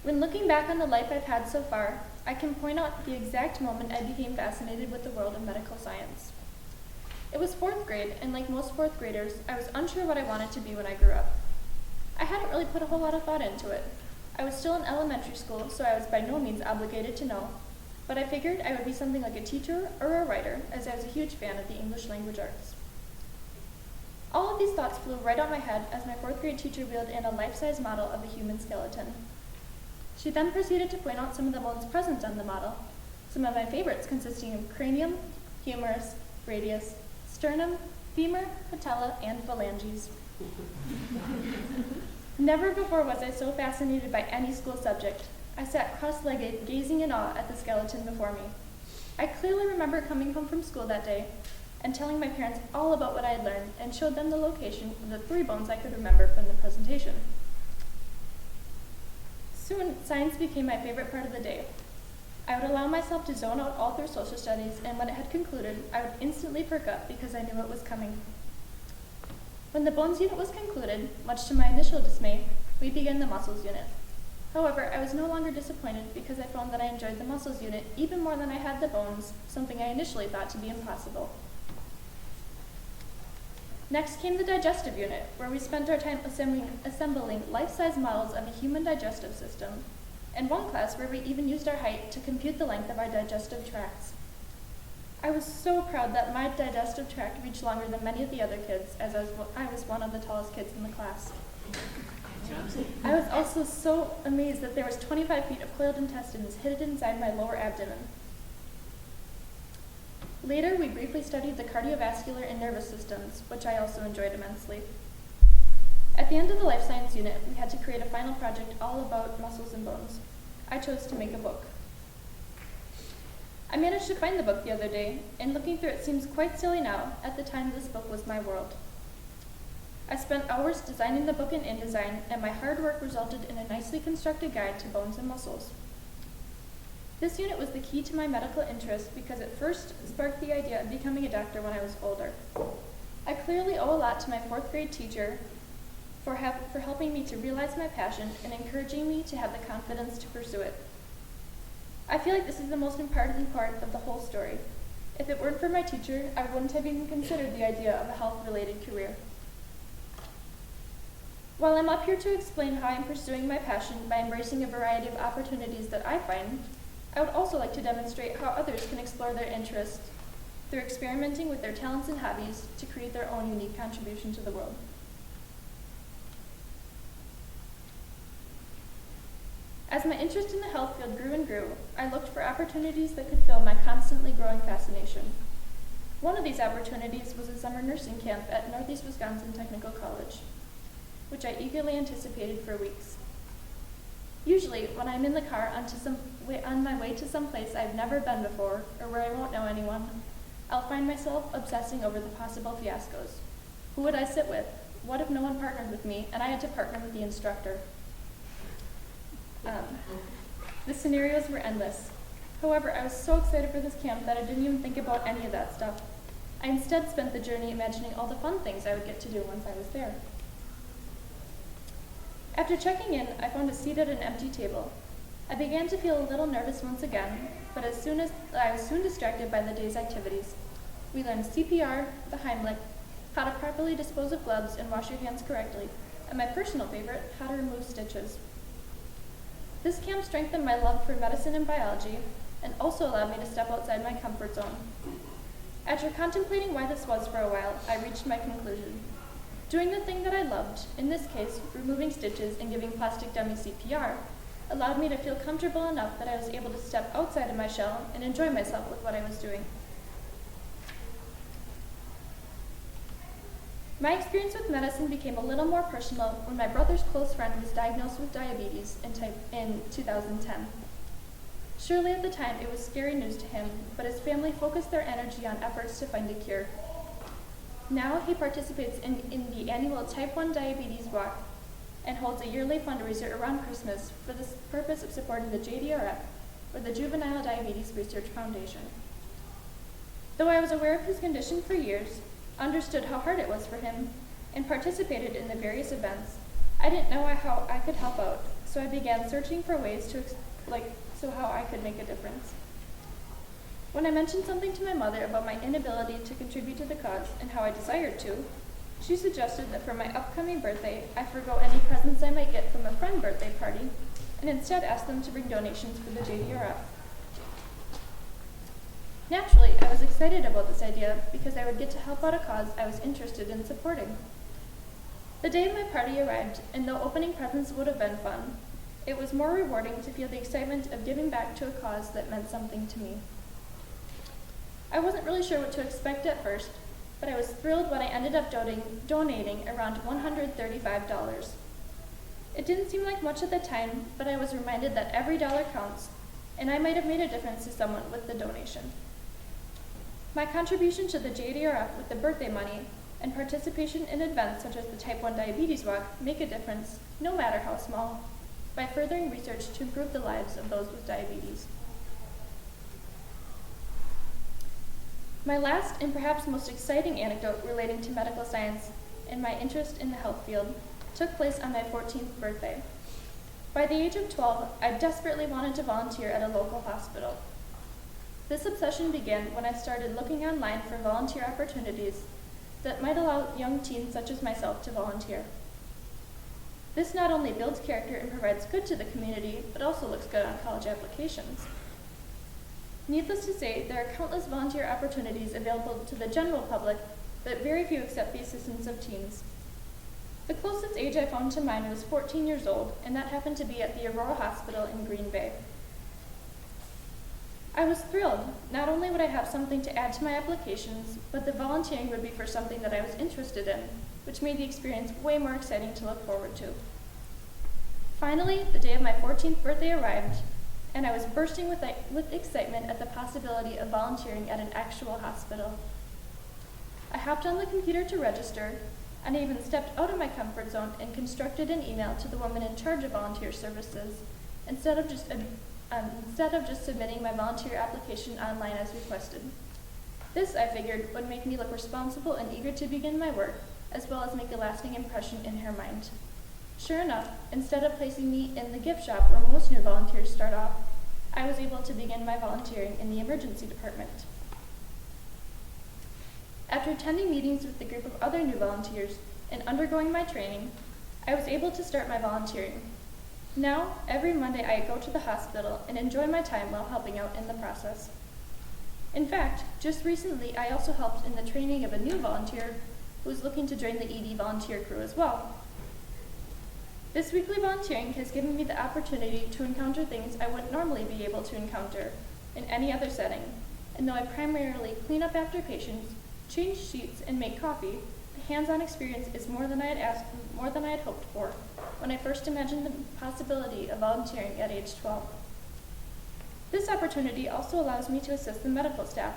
When looking back on the life I've had so far, I can point out the exact moment I became fascinated with the world of medical science. It was 4th grade, and like most 4th graders, I was unsure what I wanted to be when I grew up. I hadn't really put a whole lot of thought into it. I was still in elementary school, so I was by no means obligated to know, but I figured I would be something like a teacher or a writer, as I was a huge fan of the English language arts. All of these thoughts flew right out my head as my 4th grade teacher wheeled in a life-size model of a human skeleton. She then proceeded to point out some of the bones present on the model, some of my favorites consisting of cranium, humerus, radius, sternum, femur, patella, and phalanges. Never before was I so fascinated by any school subject. I sat cross-legged, gazing in awe at the skeleton before me. I clearly remember coming home from school that day and telling my parents all about what I had learned and showed them the location of the 3 bones I could remember from the presentation. Soon, science became my favorite part of the day. I would allow myself to zone out all through social studies, and when it had concluded, I would instantly perk up because I knew it was coming. When the bones unit was concluded, much to my initial dismay, we began the muscles unit. However, I was no longer disappointed because I found that I enjoyed the muscles unit even more than I had the bones, something I initially thought to be impossible. Next came the digestive unit, where we spent our time assembling life-size models of a human digestive system, and one class where we even used our height to compute the length of our digestive tracts. I was so proud that my digestive tract reached longer than many of the other kids, as I was one of the tallest kids in the class. I was also so amazed that there was 25 feet of coiled intestines hidden inside my lower abdomen. Later, we briefly studied the cardiovascular and nervous systems, which I also enjoyed immensely. At the end of the life science unit, we had to create a final project all about muscles and bones. I chose to make a book. I managed to find the book the other day, and looking through it seems quite silly now. At the time, this book was my world. I spent hours designing the book in InDesign, and my hard work resulted in a nicely constructed guide to bones and muscles. This unit was the key to my medical interest because it first sparked the idea of becoming a doctor when I was older. I clearly owe a lot to my 4th grade teacher for helping me to realize my passion and encouraging me to have the confidence to pursue it. I feel like this is the most important part of the whole story. If it weren't for my teacher, I wouldn't have even considered the idea of a health-related career. While I'm up here to explain how I'm pursuing my passion by embracing a variety of opportunities that I find, I would also like to demonstrate how others can explore their interests through experimenting with their talents and hobbies to create their own unique contribution to the world. As my interest in the health field grew and grew, I looked for opportunities that could fill my constantly growing fascination. One of these opportunities was a summer nursing camp at Northeast Wisconsin Technical College, which I eagerly anticipated for weeks. Usually, when I'm in the car on my way to some place I've never been before, or where I won't know anyone, I'll find myself obsessing over the possible fiascos. Who would I sit with? What if no one partnered with me, and I had to partner with the instructor? The scenarios were endless. However, I was so excited for this camp that I didn't even think about any of that stuff. I instead spent the journey imagining all the fun things I would get to do once I was there. After checking in, I found a seat at an empty table. I began to feel a little nervous once again, but I was soon distracted by the day's activities. We learned CPR, the Heimlich, how to properly dispose of gloves and wash your hands correctly, and my personal favorite, how to remove stitches. This camp strengthened my love for medicine and biology, and also allowed me to step outside my comfort zone. After contemplating why this was for a while, I reached my conclusion. Doing the thing that I loved, in this case, removing stitches and giving plastic dummies CPR, allowed me to feel comfortable enough that I was able to step outside of my shell and enjoy myself with what I was doing. My experience with medicine became a little more personal when my brother's close friend was diagnosed with diabetes in 2010. Surely at the time it was scary news to him, but his family focused their energy on efforts to find a cure. Now he participates in the annual Type 1 Diabetes Walk and holds a yearly fundraiser around Christmas for the purpose of supporting the JDRF, or the Juvenile Diabetes Research Foundation. Though I was aware of his condition for years, understood how hard it was for him, and participated in the various events, I didn't know how I could help out, so I began searching for ways how I could make a difference. When I mentioned something to my mother about my inability to contribute to the cause and how I desired to, she suggested that for my upcoming birthday, I forgo any presents I might get from a friend birthday party and instead ask them to bring donations for the JDRF. Naturally, I was excited about this idea because I would get to help out a cause I was interested in supporting. The day of my party arrived, and though opening presents would have been fun, it was more rewarding to feel the excitement of giving back to a cause that meant something to me. I wasn't really sure what to expect at first, but I was thrilled when I ended up donating around $135. It didn't seem like much at the time, but I was reminded that every dollar counts, and I might have made a difference to someone with the donation. My contribution to the JDRF with the birthday money and participation in events such as the Type 1 Diabetes Walk make a difference, no matter how small, by furthering research to improve the lives of those with diabetes. My last and perhaps most exciting anecdote relating to medical science and my interest in the health field took place on my 14th birthday. By the age of 12, I desperately wanted to volunteer at a local hospital. This obsession began when I started looking online for volunteer opportunities that might allow young teens such as myself to volunteer. This not only builds character and provides good to the community, but also looks good on college applications. Needless to say, there are countless volunteer opportunities available to the general public, but very few accept the assistance of teens. The closest age I found to mine was 14 years old, and that happened to be at the Aurora Hospital in Green Bay. I was thrilled. Not only would I have something to add to my applications, but the volunteering would be for something that I was interested in, which made the experience way more exciting to look forward to. Finally, the day of my 14th birthday arrived, and I was bursting with excitement at the possibility of volunteering at an actual hospital. I hopped on the computer to register, and I even stepped out of my comfort zone and constructed an email to the woman in charge of volunteer services, instead of just submitting my volunteer application online as requested. This, I figured, would make me look responsible and eager to begin my work, as well as make a lasting impression in her mind. Sure enough, instead of placing me in the gift shop where most new volunteers start off, I was able to begin my volunteering in the emergency department. After attending meetings with a group of other new volunteers and undergoing my training, I was able to start my volunteering. Now, every Monday I go to the hospital and enjoy my time while helping out in the process. In fact, just recently I also helped in the training of a new volunteer who is looking to join the ED volunteer crew as well. This weekly volunteering has given me the opportunity to encounter things I wouldn't normally be able to encounter in any other setting, and though I primarily clean up after patients, change sheets, and make coffee, the hands-on experience is more than I had hoped for when I first imagined the possibility of volunteering at age 12. This opportunity also allows me to assist the medical staff.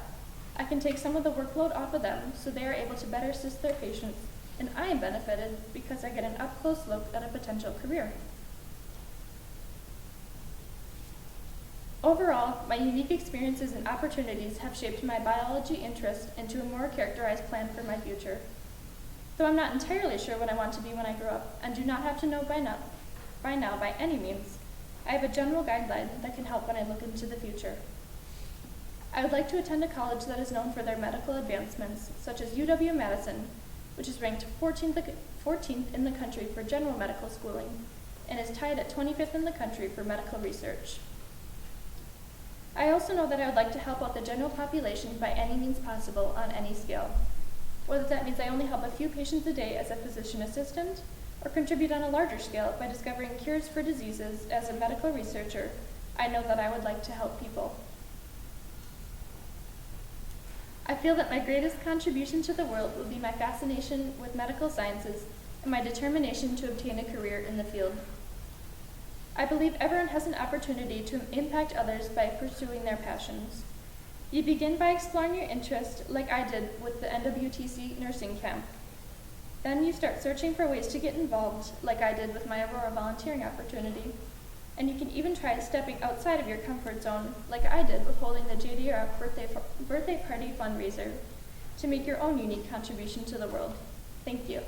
I can take some of the workload off of them so they are able to better assist their patients, and I am benefited because I get an up-close look at a potential career. Overall, my unique experiences and opportunities have shaped my biology interest into a more characterized plan for my future. Though I'm not entirely sure what I want to be when I grow up, and do not have to know by now by any means, I have a general guideline that can help when I look into the future. I would like to attend a college that is known for their medical advancements, such as UW-Madison, which is ranked 14th in the country for general medical schooling, and is tied at 25th in the country for medical research. I also know that I would like to help out the general population by any means possible on any scale. Whether that means I only help a few patients a day as a physician assistant, or contribute on a larger scale by discovering cures for diseases as a medical researcher, I know that I would like to help people. I feel that my greatest contribution to the world will be my fascination with medical sciences and my determination to obtain a career in the field. I believe everyone has an opportunity to impact others by pursuing their passions. You begin by exploring your interest, like I did with the NWTC nursing camp. Then you start searching for ways to get involved, like I did with my Aurora volunteering opportunity. And you can even try stepping outside of your comfort zone, like I did with holding the JDRF birthday party fundraiser, to make your own unique contribution to the world. Thank you.